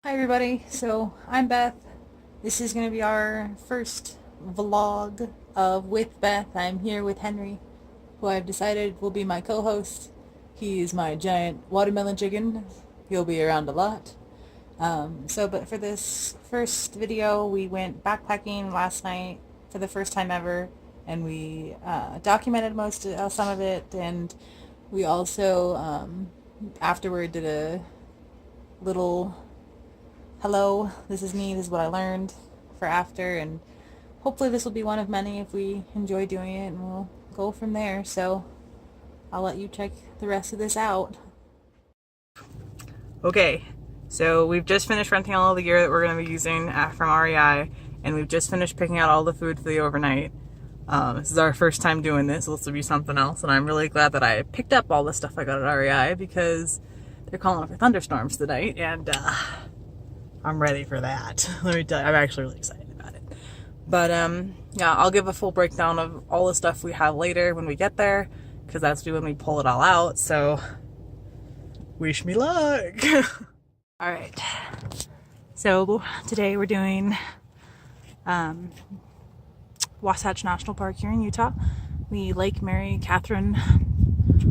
Hi everybody, so I'm Beth. This is going to be our first vlog of with Beth. I'm here with Henry, who I've decided will be my co-host. He is my giant watermelon chicken. He'll be around a lot. But for this first video, we went backpacking last night for the first time ever, and we documented some of it, and we also afterward did a little hello, this is me, this is what I learned for after, and hopefully this will be one of many if we enjoy doing it, and we'll go from there. So I'll let you check the rest of this out. Okay, so we've just finished renting all the gear that we're going to be using from REI, and we've just finished picking out all the food for the overnight. This is our first time doing this, so this will be something else, and I'm really glad that I picked up all the stuff I got at REI because they're calling for thunderstorms tonight, and I'm ready for that. Let me tell you, I'm actually really excited about it. But yeah, I'll give a full breakdown of all the stuff we have later when we get there, because that's when we pull it all out. So wish me luck. All right. So today we're doing Wasatch National Park here in Utah. The Lake Mary Catherine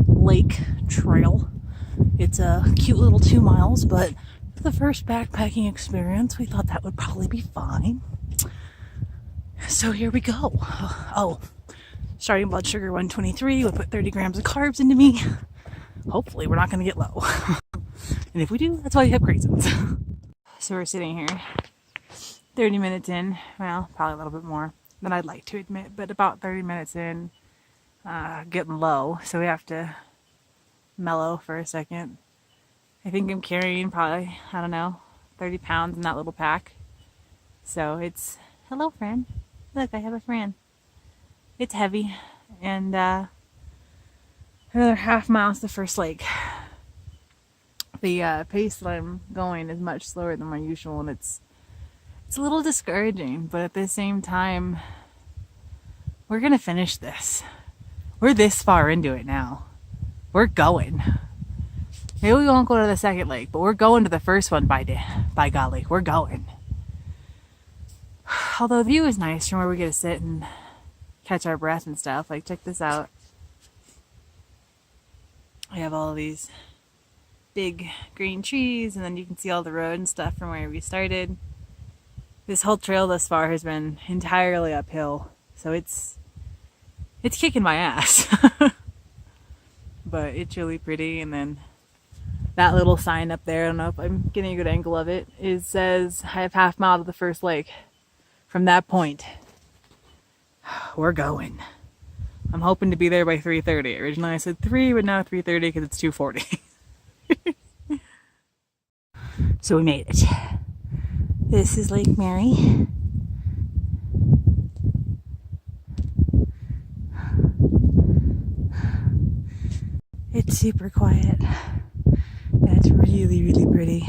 Lake Trail. It's a cute little 2 miles, but for the first backpacking experience, we thought that would probably be fine. So here we go. Oh, starting blood sugar 123. We'll put 30 grams of carbs into me. Hopefully we're not going to get low. And if we do, that's why you have craisins. So we're sitting here 30 minutes in. Well, probably a little bit more than I'd like to admit, but about 30 minutes in, getting low. So we have to mellow for a second. I think I'm carrying probably, I don't know, 30 pounds in that little pack. So it's, hello friend. Look, I have a friend. It's heavy. And another half mile to the first lake. The pace that I'm going is much slower than my usual, and it's a little discouraging, but at the same time, we're gonna finish this. We're this far into it now. We're going. Maybe we won't go to the second lake, but we're going to the first one by golly, we're going. Although the view is nice from where we get to sit and catch our breath and stuff. Like, check this out. We have all of these big green trees, and then you can see all the road and stuff from where we started. This whole trail thus far has been entirely uphill, so it's kicking my ass. But it's really pretty. And then that little sign up there, I don't know if I'm getting a good angle of it, says I have half mile to the first lake. From that point, we're going. I'm hoping to be there by 3:30. Originally I said 3, but now 3:30 because it's 2:40. So we made it. This is Lake Mary. It's super quiet. And it's really, really pretty.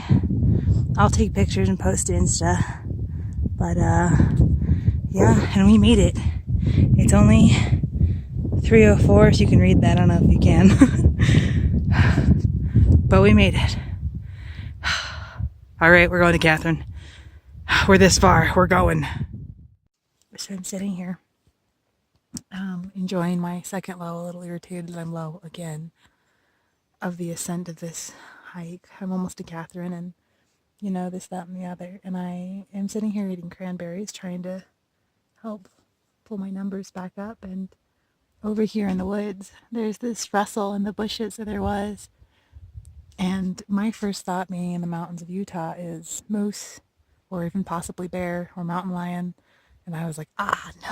I'll take pictures and post to Insta. But yeah, and we made it. It's only 3:04, so you can read that. I don't know if you can. But we made it. Alright, we're going to Catherine. We're this far. We're going. So I'm sitting here, enjoying my second low, a little irritated that I'm low again of the ascent of this hike. I'm almost to Catherine, and you know, this, that, and the other. And I am sitting here eating cranberries, trying to help pull my numbers back up. And over here in the woods, there's this rustle in the bushes that there was. And my first thought, being in the mountains of Utah, is moose, or even possibly bear, or mountain lion. And I was like,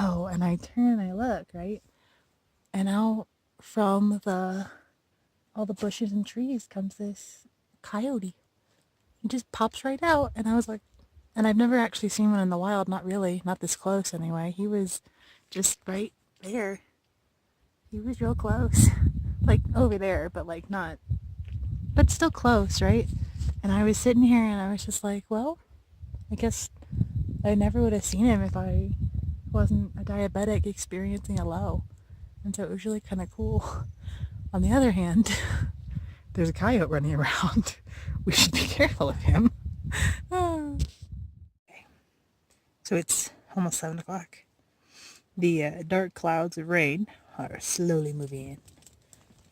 no. And I turn and I look, right? And out from all the bushes and trees comes this coyote. He just pops right out. And I was like, and I've never actually seen one in the wild, not really, not this close anyway. He was just right there. He was real close. Like over there, but like not, but still close, right? And I was sitting here and I was just like, well, I guess I never would have seen him if I wasn't a diabetic experiencing a low. And so it was really kind of cool. On the other hand, there's a coyote running around. We should be careful of him. So it's almost 7 o'clock. The dark clouds of rain are slowly moving in.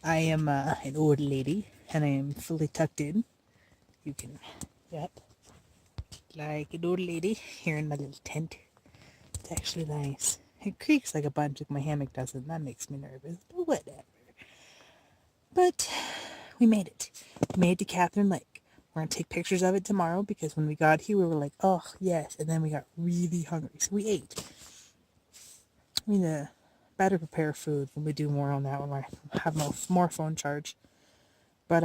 I am an old lady, and I am fully tucked in. You can, yep, like an old lady here in my little tent. It's actually nice. It creaks like a bunch if my hammock doesn't. That makes me nervous, but whatever. But we made it. We made it to Catherine Lake. We're going to take pictures of it tomorrow because when we got here, we were like, oh, yes. And then we got really hungry, so we ate. We need to better prepare food when we do more on that when I have more phone charge. But,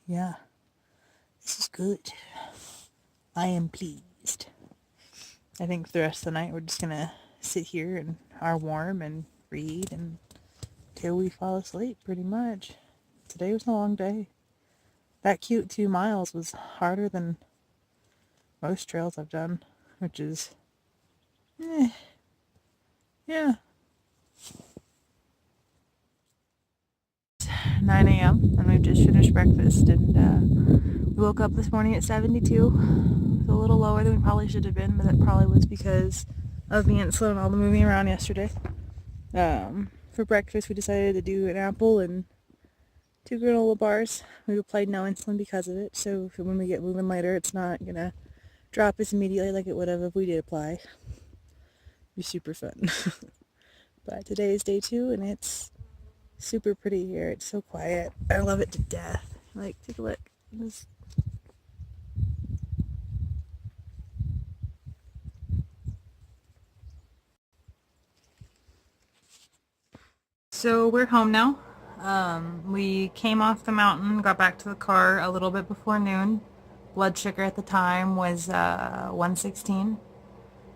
yeah, this is good. I am pleased. I think for the rest of the night, we're just going to sit here and are warm and read until we fall asleep, pretty much. Today was a long day. That cute 2 miles was harder than most trails I've done, which is, yeah. 9 a.m. and we've just finished breakfast, and we woke up this morning at 72. It was a little lower than we probably should have been, but that probably was because of the insulin and all the moving around yesterday. For breakfast, we decided to do an apple and 2 granola bars. We've applied no insulin because of it, so when we get moving later, it's not gonna drop us immediately like it would have if we did apply. It'd be super fun. But today is day 2, and it's super pretty here. It's so quiet. I love it to death. Like, take a look. So we're home now. We came off the mountain, got back to the car a little bit before noon. Blood sugar at the time was 116,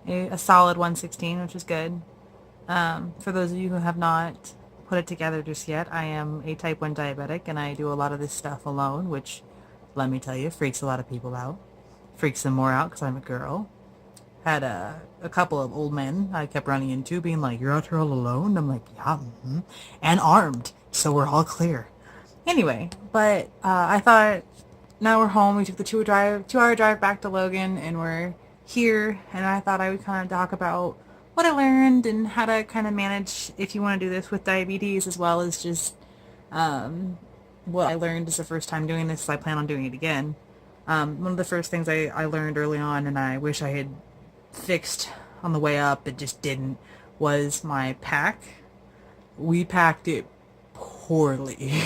a solid 116, which is good. For those of you who have not put it together just yet, I am a type 1 diabetic, and I do a lot of this stuff alone, which, let me tell you, freaks a lot of people out. Freaks them more out because I'm a girl. Had a couple of old men I kept running into being like, you're out here all alone? I'm like, yeah, and armed, so we're all clear. Anyway, but I thought, now we're home. We took the 2-hour drive back to Logan, and we're here, and I thought I would kind of talk about what I learned and how to kind of manage if you want to do this with diabetes, as well as just what I learned is the first time doing this, so I plan on doing it again. One of the first things I learned early on, and I wish I had fixed on the way up, it just didn't, was my pack. We packed it poorly.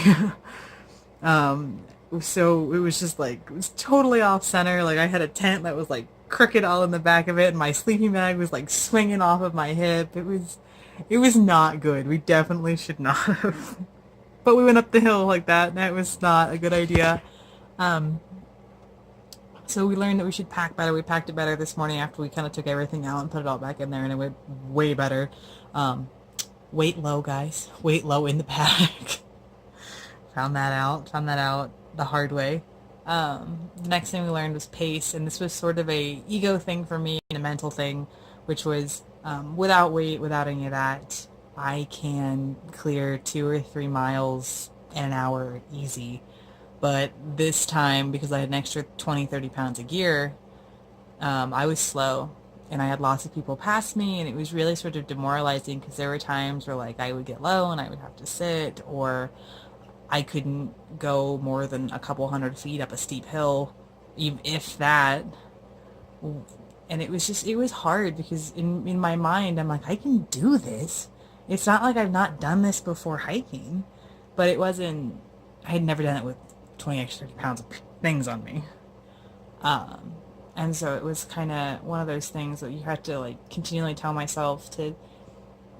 So it was just like, it was totally off center. Like, I had a tent that was like crooked all in the back of it, and my sleeping bag was like swinging off of my hip. It was not good. We definitely should not have. But we went up the hill like that, and that was not a good idea. So we learned that we should pack better. We packed it better this morning after we kind of took everything out and put it all back in there, and it went way better. Weight low, guys. Weight low in the pack. Found that out the hard way. The next thing we learned was pace, and this was sort of a ego thing for me and a mental thing, which was without weight, without any of that, I can clear 2 or 3 miles in an hour easy. But this time, because I had an extra 20-30 pounds of gear, I was slow, and I had lots of people pass me, and it was really sort of demoralizing because there were times where like I would get low and I would have to sit, or I couldn't go more than a couple 100 feet up a steep hill, even if that. And it was hard because in my mind, I'm like, I can do this. It's not like I've not done this before hiking, but it wasn't, I had never done it with 20 extra 30 pounds of things on me. And so it was kind of one of those things that you have to like continually tell myself to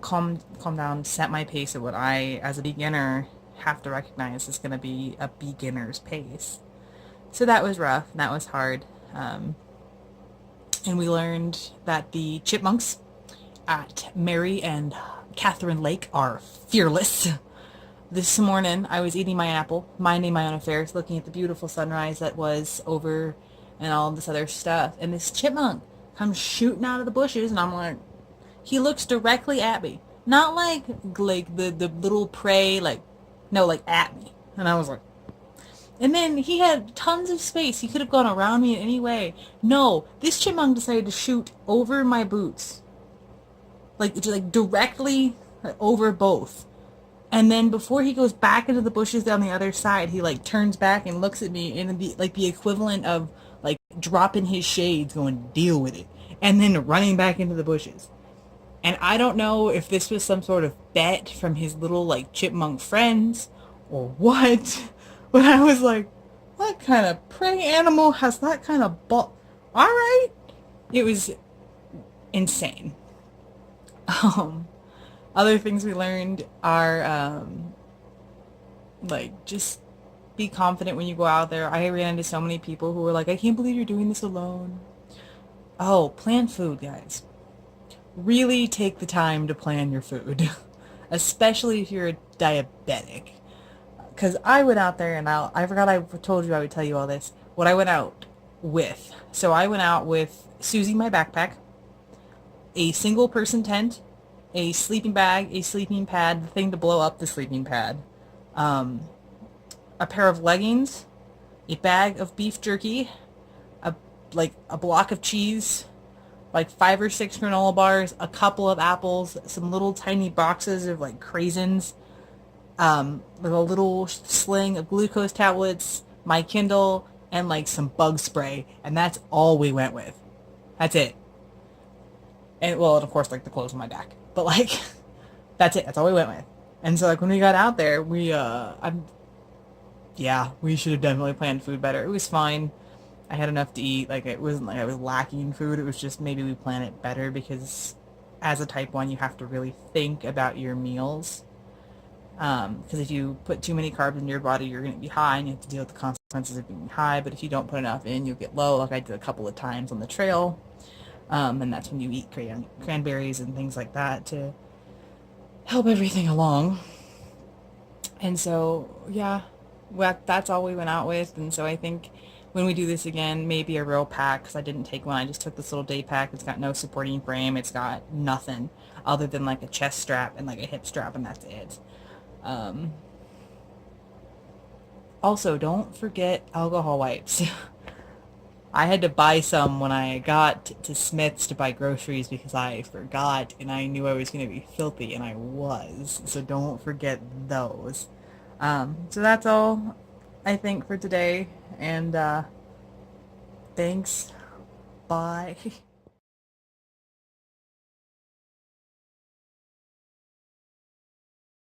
calm down, set my pace at what I, as a beginner, have to recognize is going to be a beginner's pace. So that was rough, and that was hard. And we learned that the chipmunks at Mary and Catherine Lake are fearless. This morning, I was eating my apple, minding my own affairs, looking at the beautiful sunrise that was over and all this other stuff. And this chipmunk comes shooting out of the bushes, and I'm like, he looks directly at me. Not like the little prey, like, no, like at me. And I was like, And then he had tons of space. He could have gone around me in any way. No, this chipmunk decided to shoot over my boots. Like directly over both. And then before he goes back into the bushes down the other side, he like turns back and looks at me in the equivalent of like dropping his shades, going deal with it, and then running back into the bushes. And I don't know if this was some sort of bet from his little like chipmunk friends or what, but I was like, what kind of prey animal has that kind of ball? All right, it was insane. Um, Other things we learned are like just be confident when you go out there. I ran into so many people who were like, I can't believe you're doing this alone. Oh, plan food, guys. Really take the time to plan your food, especially if you're a diabetic. Because I went out there and I forgot I told you I would tell you all this. What I went out with. So I went out with Susie, my backpack, a single person tent, a sleeping bag, a sleeping pad, the thing to blow up the sleeping pad, um, a pair of leggings, a bag of beef jerky, a a block of cheese, like 5 or 6 granola bars, a couple of apples, some little tiny boxes of like craisins, with a little sling of glucose tablets, my Kindle, and like some bug spray, and that's all we went with. That's it. And well, and of course, like the clothes on my back, but like that's it. That's all we went with. And so like when we got out there, yeah, we should have definitely planned food better. It was fine. I had enough to eat. Like it wasn't like I was lacking food. It was just maybe we plan it better because as a type 1, you have to really think about your meals. Because if you put too many carbs in your body, you're going to be high and you have to deal with the consequences of being high. But if you don't put enough in, you'll get low, like I did a couple of times on the trail. And that's when you eat cranberries and things like that to help everything along. And so, yeah, well, that's all we went out with. And so I think when we do this again, maybe a real pack, because I didn't take one. I just took this little day pack. It's got no supporting frame. It's got nothing other than like a chest strap and like a hip strap, and that's it. Um, Also, don't forget alcohol wipes. I had to buy some when I got to Smith's to buy groceries because I forgot and I knew I was going to be filthy, and I was. So don't forget those. So that's all I think for today. And thanks. Bye.